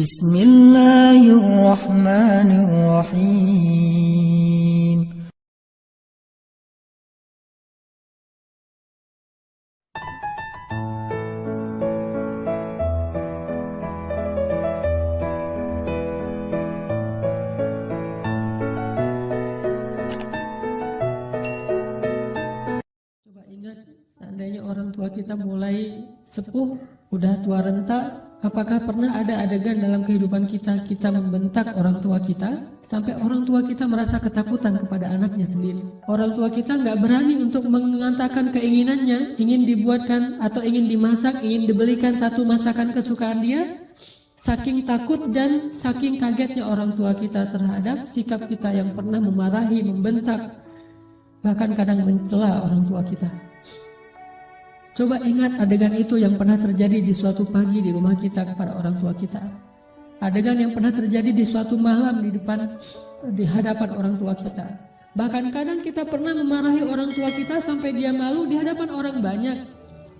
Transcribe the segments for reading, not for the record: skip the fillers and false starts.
Bismillahirrahmanirrahim. Coba ingat, seandainya orang tua kita mulai sepuh, udah tua renta, apakah pernah ada adegan dalam kehidupan kita membentak orang tua kita sampai orang tua kita merasa ketakutan kepada anaknya sendiri? Orang tua kita nggak berani untuk mengatakan keinginannya, ingin dibuatkan atau ingin dimasak, ingin dibelikan satu masakan kesukaan dia, saking takut dan saking kagetnya orang tua kita terhadap sikap kita yang pernah memarahi, membentak, bahkan kadang mencela orang tua kita. Coba ingat adegan itu yang pernah terjadi di suatu pagi di rumah kita kepada orang tua kita. Adegan yang pernah terjadi di suatu malam di hadapan orang tua kita. Bahkan kadang kita pernah memarahi orang tua kita sampai dia malu di hadapan orang banyak,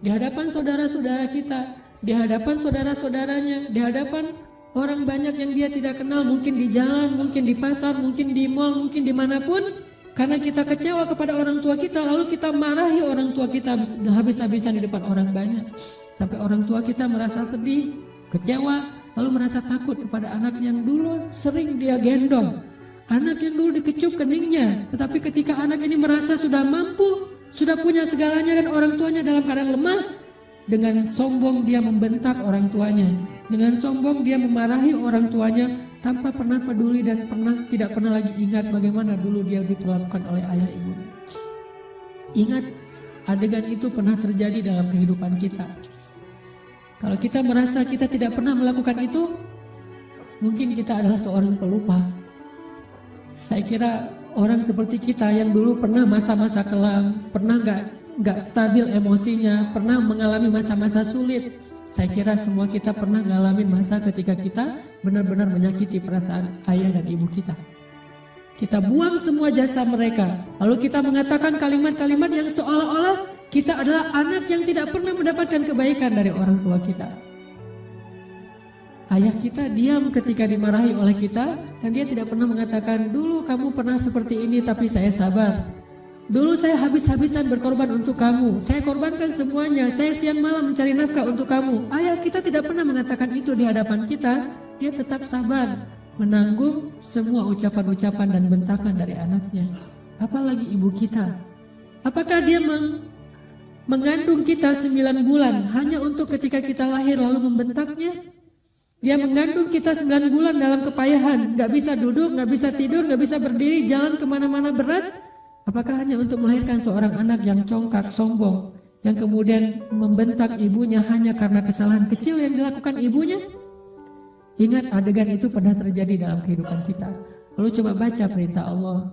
di hadapan saudara-saudara kita, di hadapan saudara-saudaranya, di hadapan orang banyak yang dia tidak kenal, mungkin di jalan, mungkin di pasar, mungkin di mal, mungkin dimanapun. Karena kita kecewa kepada orang tua kita, lalu kita marahi orang tua kita habis-habisan di depan orang banyak. Sampai orang tua kita merasa sedih, kecewa, lalu merasa takut kepada anak yang dulu sering dia gendong. Anak yang dulu dikecup keningnya, tetapi ketika anak ini merasa sudah mampu, sudah punya segalanya dan orang tuanya dalam keadaan lemah, dengan sombong dia membentak orang tuanya. Dengan sombong dia memarahi orang tuanya, tanpa pernah peduli dan tidak pernah lagi ingat bagaimana dulu dia diperlakukan oleh ayah ibunya. Ingat, adegan itu pernah terjadi dalam kehidupan kita. Kalau kita merasa kita tidak pernah melakukan itu, mungkin kita adalah seorang pelupa. Saya kira orang seperti kita yang dulu pernah masa-masa kelam, pernah nggak stabil emosinya, pernah mengalami masa-masa sulit. Saya kira semua kita pernah ngalamin masa ketika kita benar-benar menyakiti perasaan ayah dan ibu kita. Kita buang semua jasa mereka, lalu kita mengatakan kalimat-kalimat yang seolah-olah kita adalah anak yang tidak pernah mendapatkan kebaikan dari orang tua kita. Ayah kita diam ketika dimarahi oleh kita, dan dia tidak pernah mengatakan, dulu kamu pernah seperti ini tapi saya sabar. Dulu saya habis-habisan berkorban untuk kamu, saya korbankan semuanya, saya siang malam mencari nafkah untuk kamu. Ayah kita tidak pernah mengatakan itu di hadapan kita, dia tetap sabar, menanggung semua ucapan-ucapan dan bentakan dari anaknya. Apalagi ibu kita. Apakah dia mengandung kita 9 bulan hanya untuk ketika kita lahir lalu membentaknya? Dia mengandung kita 9 bulan dalam kepayahan, gak bisa duduk, gak bisa tidur, gak bisa berdiri, jalan kemana-mana berat. Apakah hanya untuk melahirkan seorang anak yang congkak, sombong, yang kemudian membentak ibunya hanya karena kesalahan kecil yang dilakukan ibunya? Ingat, adegan itu pernah terjadi dalam kehidupan kita. Lalu coba baca perintah Allah.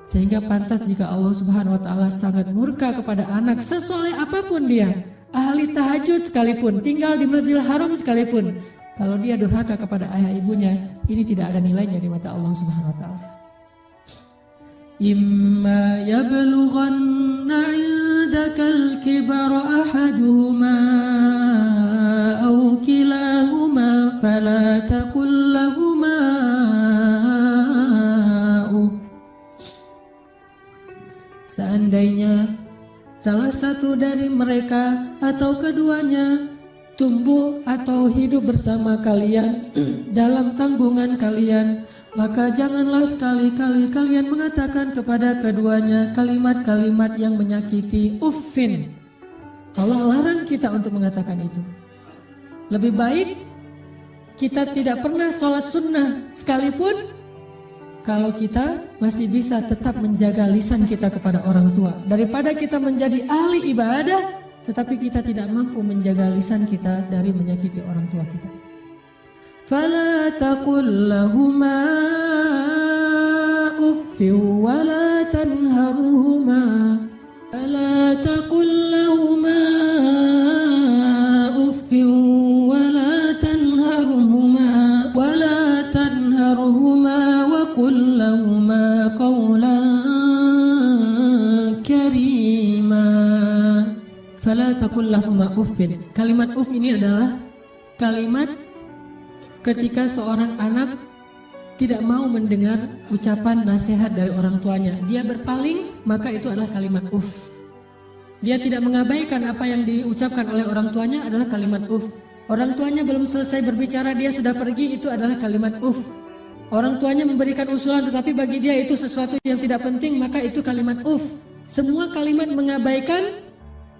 Sehingga pantas jika Allah Subhanahu wa Ta'ala sangat murka kepada anak sesoleh apapun dia, ahli tahajud sekalipun, tinggal di Masjidil Haram sekalipun, kalau dia durhaka kepada ayah ibunya, ini tidak ada nilainya di mata Allah Subhanahu wa Ta'ala. إما يبلغن عندك الكبر أحدهما أو كلاهما فلا تقل لهما Seandainya salah satu dari mereka atau keduanya tumbuh atau hidup bersama kalian dalam tanggungan kalian, maka janganlah sekali-kali kalian mengatakan kepada keduanya kalimat-kalimat yang menyakiti. Uffin. Allah larang kita untuk mengatakan itu. Lebih baik kita tidak pernah sholat sunnah sekalipun, kalau kita masih bisa tetap menjaga lisan kita kepada orang tua, daripada kita menjadi ahli ibadah tetapi kita tidak mampu menjaga lisan kita dari menyakiti orang tua kita. فلا تقل لهما أف ولا تنهرهما فلا تقل لهما أف ولا تنهرهما وقل لهما قولا كريما. فلا تقل لهما أف. Kalimat uf ini adalah kalimat ketika seorang anak tidak mau mendengar ucapan nasihat dari orang tuanya. Dia berpaling, maka itu adalah kalimat uff. Dia tidak mengabaikan apa yang diucapkan oleh orang tuanya adalah kalimat uff. Orang tuanya belum selesai berbicara, dia sudah pergi, itu adalah kalimat uff. Orang tuanya memberikan usulan tetapi bagi dia itu sesuatu yang tidak penting, maka itu kalimat uff. Semua kalimat mengabaikan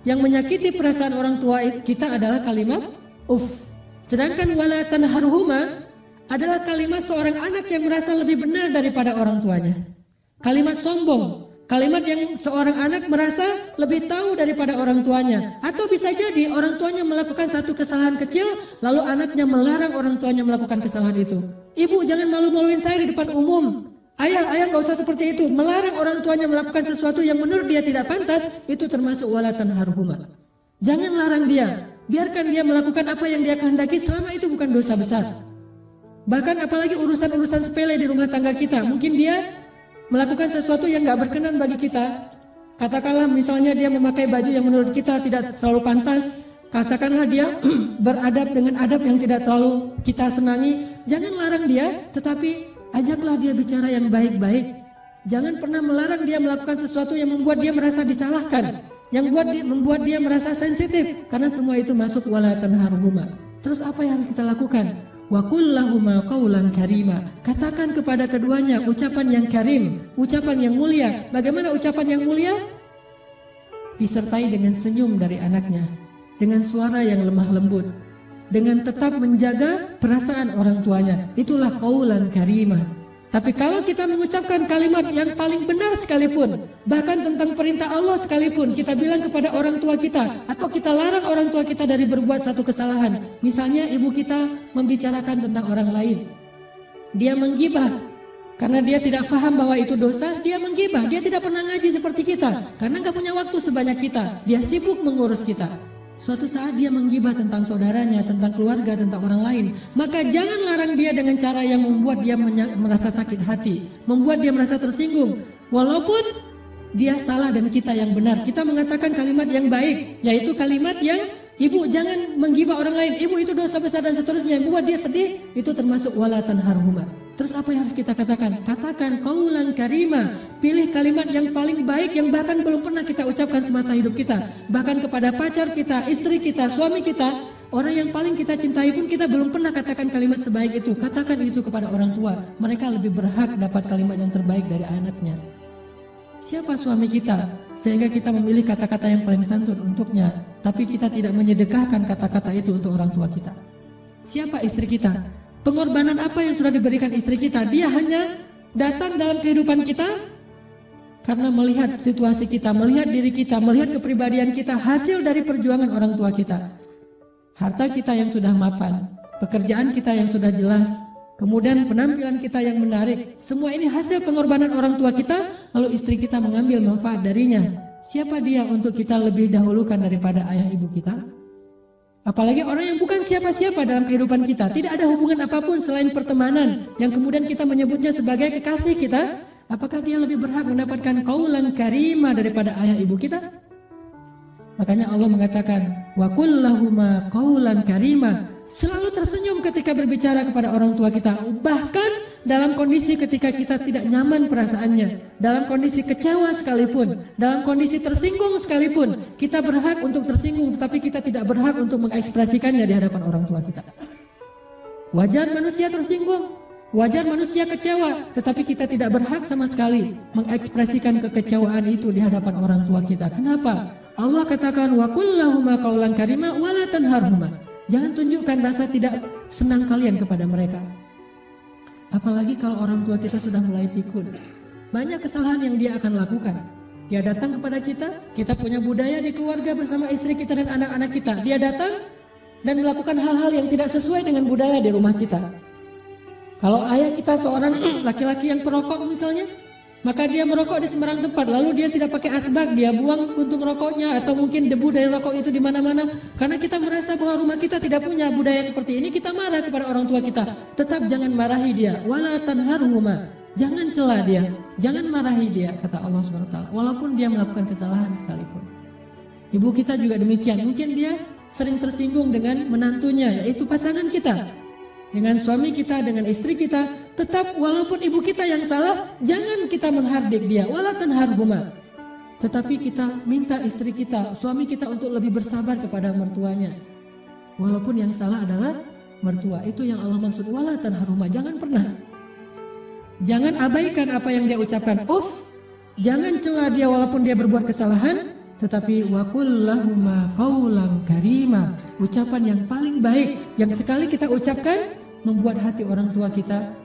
yang menyakiti perasaan orang tua kita adalah kalimat uff. Sedangkan wala tanharhuma adalah kalimat seorang anak yang merasa lebih benar daripada orang tuanya. Kalimat sombong, kalimat yang seorang anak merasa lebih tahu daripada orang tuanya. Atau bisa jadi orang tuanya melakukan satu kesalahan kecil, lalu anaknya melarang orang tuanya melakukan kesalahan itu. Ibu, jangan malu-maluin saya di depan umum. Ayah gak usah seperti itu. Melarang orang tuanya melakukan sesuatu yang menurut dia tidak pantas, itu termasuk wala tanharhuma. Jangan larang dia, biarkan dia melakukan apa yang dia kehendaki selama itu bukan dosa besar. Bahkan apalagi urusan-urusan sepele di rumah tangga kita. Mungkin dia melakukan sesuatu yang gak berkenan bagi kita. Katakanlah misalnya dia memakai baju yang menurut kita tidak selalu pantas. Katakanlah dia beradab dengan adab yang tidak terlalu kita senangi. Jangan larang dia, tetapi ajaklah dia bicara yang baik-baik. Jangan pernah melarang dia melakukan sesuatu yang membuat dia merasa disalahkan, yang membuat dia merasa sensitif. Karena semua itu masuk wala tanharhuma. Terus apa yang harus kita lakukan? Wa qul lahuma qawlan karima. Katakan kepada keduanya ucapan yang karim, ucapan yang mulia. Bagaimana ucapan yang mulia? Disertai dengan senyum dari anaknya, dengan suara yang lemah lembut, dengan tetap menjaga perasaan orang tuanya. Itulah qawlan karima. Tapi kalau kita mengucapkan kalimat yang paling benar sekalipun, bahkan tentang perintah Allah sekalipun, kita bilang kepada orang tua kita, atau kita larang orang tua kita dari berbuat satu kesalahan. Misalnya ibu kita membicarakan tentang orang lain. Dia menggibah, karena dia tidak paham bahwa itu dosa, dia menggibah. Dia tidak pernah ngaji seperti kita, karena gak punya waktu sebanyak kita. Dia sibuk mengurus kita. Suatu saat dia menggibah tentang saudaranya, tentang keluarga, tentang orang lain. Maka jangan larang dia dengan cara yang membuat dia merasa sakit hati, membuat dia merasa tersinggung. Walaupun dia salah dan kita yang benar. Kita mengatakan kalimat yang baik, yaitu kalimat yang ibu jangan menggibah orang lain, ibu itu dosa besar dan seterusnya, yang membuat dia sedih. Itu termasuk wala tanharhuma. Terus apa yang harus kita katakan? Katakan qaulan karima. Pilih kalimat yang paling baik yang bahkan belum pernah kita ucapkan semasa hidup kita. Bahkan kepada pacar kita, istri kita, suami kita, orang yang paling kita cintai pun kita belum pernah katakan kalimat sebaik itu. Katakan itu kepada orang tua. Mereka lebih berhak dapat kalimat yang terbaik dari anaknya. Siapa suami kita sehingga kita memilih kata-kata yang paling santun untuknya, tapi kita tidak menyedekahkan kata-kata itu untuk orang tua kita? Siapa istri kita? Pengorbanan apa yang sudah diberikan istri kita? Dia hanya datang dalam kehidupan kita karena melihat situasi kita, melihat diri kita, melihat kepribadian kita, hasil dari perjuangan orang tua kita. Harta kita yang sudah mapan, pekerjaan kita yang sudah jelas, kemudian penampilan kita yang menarik, semua ini hasil pengorbanan orang tua kita, lalu istri kita mengambil manfaat darinya. Siapa dia untuk kita lebih dahulukan daripada ayah ibu kita? Apalagi orang yang bukan siapa-siapa dalam kehidupan kita, tidak ada hubungan apapun selain pertemanan, yang kemudian kita menyebutnya sebagai kekasih kita. Apakah dia lebih berhak mendapatkan qaulan karima daripada ayah ibu kita? Makanya Allah mengatakan, wa qul lahuma qaulan karima. Selalu tersenyum ketika berbicara kepada orang tua kita, bahkan dalam kondisi ketika kita tidak nyaman perasaannya, dalam kondisi kecewa sekalipun, dalam kondisi tersinggung sekalipun, kita berhak untuk tersinggung, tetapi kita tidak berhak untuk mengekspresikannya di hadapan orang tua kita. Wajar manusia tersinggung, wajar manusia kecewa, tetapi kita tidak berhak sama sekali mengekspresikan kekecewaan itu di hadapan orang tua kita. Kenapa? Allah katakan, wa qul lahuma qaulan karima wa la tanharhuma. Jangan tunjukkan rasa tidak senang kalian kepada mereka. Apalagi kalau orang tua kita sudah mulai pikun. Banyak kesalahan yang dia akan lakukan. Dia datang kepada kita, kita punya budaya di keluarga bersama istri kita dan anak-anak kita. Dia datang dan melakukan hal-hal yang tidak sesuai dengan budaya di rumah kita. Kalau ayah kita seorang laki-laki yang perokok misalnya, maka dia merokok di sembarang tempat, lalu dia tidak pakai asbak, dia buang puntung rokoknya atau mungkin debu dari rokok itu di mana-mana. Karena kita merasa bahwa rumah kita tidak punya budaya seperti ini, kita marah kepada orang tua kita. Tetap jangan marahi dia, wala tanharhuma. Jangan cela dia, jangan marahi dia, kata Allah SWT. Walaupun dia melakukan kesalahan sekalipun. Ibu kita juga demikian. Mungkin dia sering tersinggung dengan menantunya, yaitu pasangan kita. dengan suami kita, dengan istri kita, tetap walaupun ibu kita yang salah, jangan kita menghardik dia, wala tanharhuma. Tetapi kita minta istri kita, suami kita untuk lebih bersabar kepada mertuanya. Walaupun yang salah adalah mertua. Itu yang Allah maksud, wala tanharhuma. Jangan pernah. Jangan abaikan apa yang dia ucapkan. Jangan cela dia walaupun dia berbuat kesalahan. Tetapi waqul lahuma qaulan karima. Ucapan yang paling baik yang sekali kita ucapkan membuat hati orang tua kita